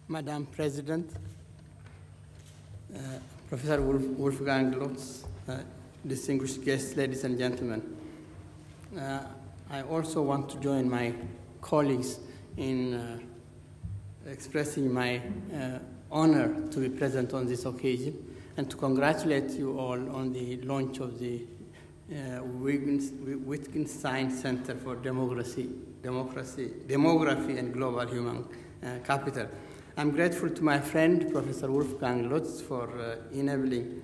Madam President, Professor Wolfgang Lotz, distinguished guests, ladies and gentlemen. I also want to join my colleagues in expressing my honor to be present on this occasion and to congratulate you all on the launch of the Wittgenstein Center for Demography and Global Human Capital. I'm grateful to my friend, Professor Wolfgang Lotz, for enabling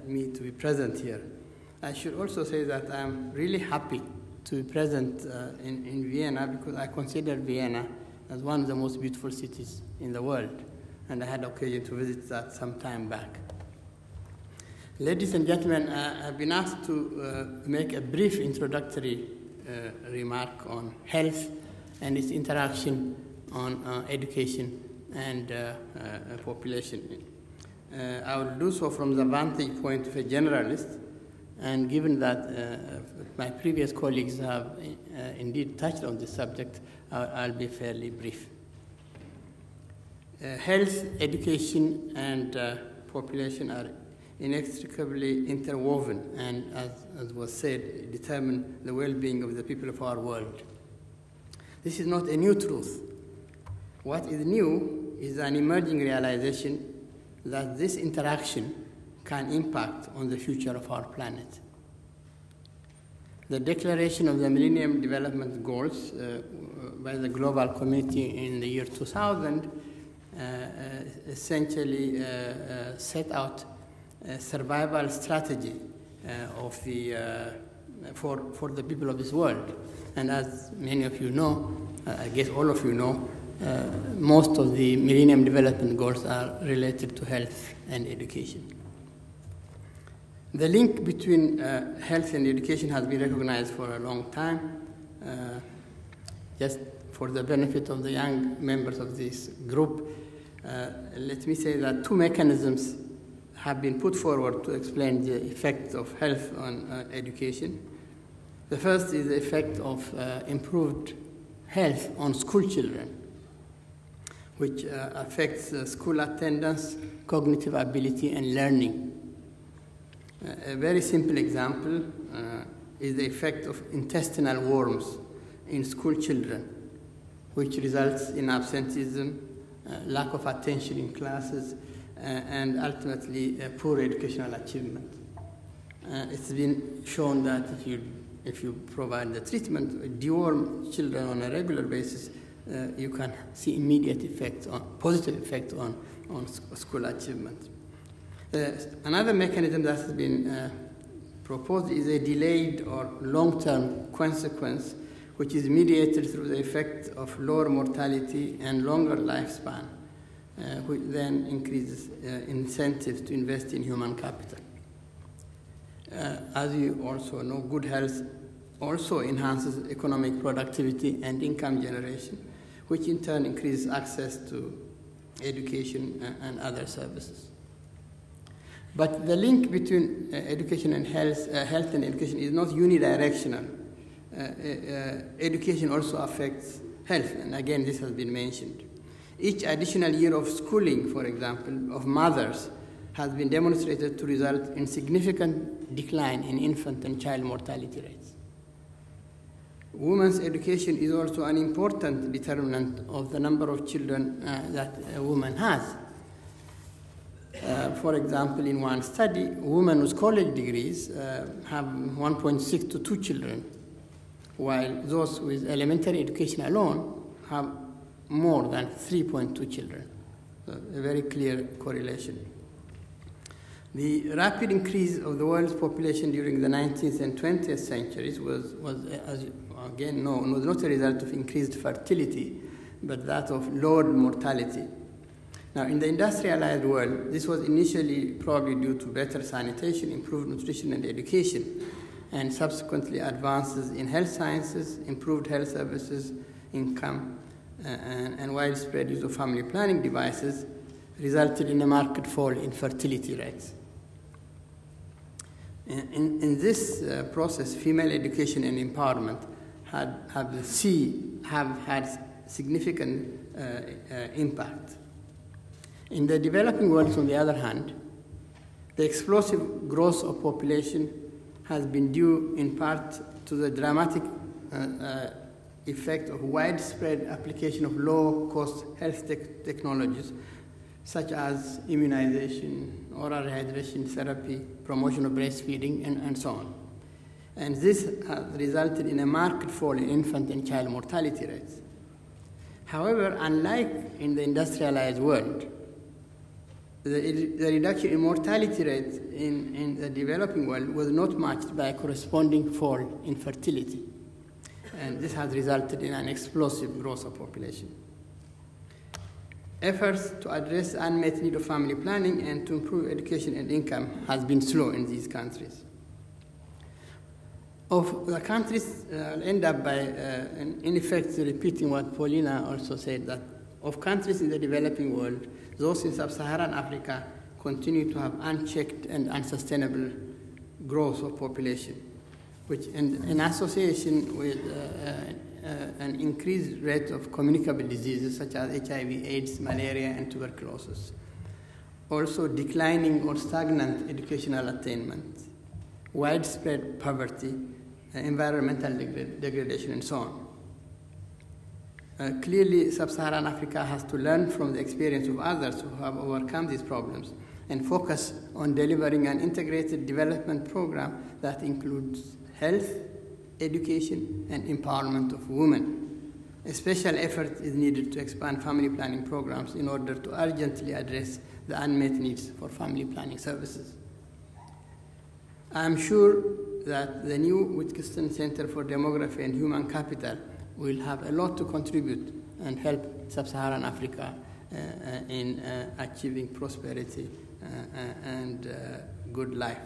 me to be present here. I should also say that I'm really happy to be present in Vienna because I consider Vienna as one of the most beautiful cities in the world, and I had occasion to visit that some time back. Ladies and gentlemen, I've been asked to make a brief introductory remark on health and its interaction on education and population. I will do so from the vantage point of a generalist, and given that my previous colleagues have indeed touched on this subject, I'll be fairly brief. Health, education, and population are inextricably interwoven and, as was said, determine the well-being of the people of our world. This is not a new truth. What is new is an emerging realization that this interaction can impact on the future of our planet. The declaration of the Millennium Development Goals by the global community in the year 2000 essentially set out a survival strategy for the people of this world. And as many of you know, I guess all of you know, most of the Millennium Development Goals are related to health and education. The link between health and education has been recognized for a long time. Just for the benefit of the young members of this group, let me say that two mechanisms have been put forward to explain the effect of health on education. The first is the effect of improved health on school children, which affects school attendance, cognitive ability, and learning. A very simple example is the effect of intestinal worms in school children, which results in absenteeism, lack of attention in classes, and ultimately poor educational achievement. It's been shown that if you provide the treatment, deworm children on a regular basis, you can see immediate effects, positive effect on school achievement. Another mechanism that has been proposed is a delayed or long-term consequence, which is mediated through the effect of lower mortality and longer lifespan, which then increases incentives to invest in human capital. As you also know, good health also enhances economic productivity and income generation, which in turn increases access to education and other services. But the link between education and health and education is not unidirectional. Education also affects health, and again, this has been mentioned. Each additional year of schooling, for example, of mothers has been demonstrated to result in significant decline in infant and child mortality rates. Women's education is also an important determinant of the number of children that a woman has. For example, in one study, women with college degrees have 1.6 to 2 children, while those with elementary education alone have more than 3.2 children. So a very clear correlation. The rapid increase of the world's population during the 19th and 20th centuries was as you again know, was not a result of increased fertility, but that of lowered mortality. Now, in the industrialized world, this was initially probably due to better sanitation, improved nutrition and education, and subsequently advances in health sciences, improved health services, income, and widespread use of family planning devices resulted in a marked fall in fertility rates. In this process, female education and empowerment have had significant impact. In the developing world, on the other hand, the explosive growth of population has been due in part to the dramatic effect of widespread application of low-cost health technologies such as immunization, oral rehydration therapy, promotion of breastfeeding, and so on. And this has resulted in a marked fall in infant and child mortality rates. However, unlike in the industrialized world, the reduction in mortality rate in the developing world was not matched by a corresponding fall in fertility. And this has resulted in an explosive growth of population. Efforts to address the unmet need of family planning and to improve education and income has been slow in these countries. Of the countries, I'll end up by, in effect, repeating what Paulina also said, that of countries in the developing world, those in sub-Saharan Africa continue to have unchecked and unsustainable growth of population, which in association with an increased rate of communicable diseases such as HIV, AIDS, malaria, and tuberculosis. Also declining or stagnant educational attainment, widespread poverty, environmental degradation, and so on. Clearly, sub-Saharan Africa has to learn from the experience of others who have overcome these problems and focus on delivering an integrated development program that includes health, education, and empowerment of women. A special effort is needed to expand family planning programs in order to urgently address the unmet needs for family planning services. I am sure that the new Wittkiston Center for Demography and Human Capital will have a lot to contribute and help sub-Saharan Africa in achieving prosperity and good life.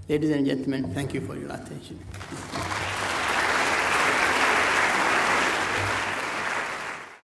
Ladies and gentlemen, thank you for your attention.